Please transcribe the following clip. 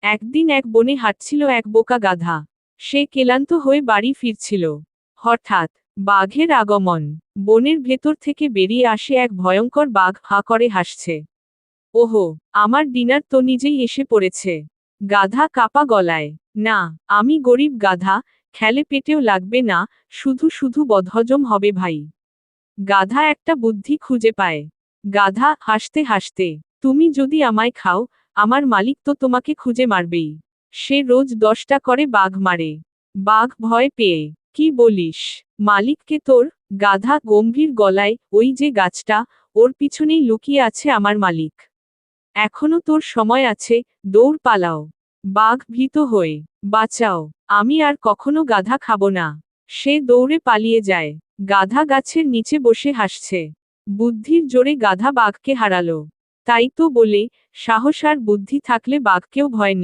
একদিন এক বনে হাঁটছিল এক বোকা গাধা। সে ক্লান্ত হয়ে বাড়ি ফিরছিল। হঠাৎ বাঘের আগমন। বনের ভেতর থেকে বেরিয়ে আসে এক ভয়ঙ্কর বাঘ, হা করে হাসছে। ওহো, আমার ডিনার তো নিজেই এসে পড়েছে। গাধা কাপা গলায়, না, আমি গরিব গাধা, খেলে পেটেও লাগবে না, শুধু শুধু বদহজম হবে ভাই। গাধা একটা বুদ্ধি খুঁজে পায়। গাধা হাসতে হাসতে, তুমি যদি আমায় খাও, আমার মালিক তো তোমাকে খুঁজে মারবেই। সে রোজ 10টা করে বাঘ মারে। বাঘ ভয় পেয়ে, কি বলিস, মালিককে তোর? গাধা গম্ভীর গলায়, ওই যে গাছটা, ওর পিছনেই লুকিয়ে আছে আমার মালিক। এখনো তোর সময় আছে, দৌড় পালাও। বাঘ ভীত হয়ে, বাঁচাও, আমি আর কখনো গাধা খাবো না। সে দৌড়ে পালিয়ে যায়। গাধা গাছের নিচে বসে হাসছে। বুদ্ধির জোরে গাধা বাঘকে হারালো। তাই তো বলে, সাহস আর বুদ্ধি থাকলে বাঘকেও ভয় নেই।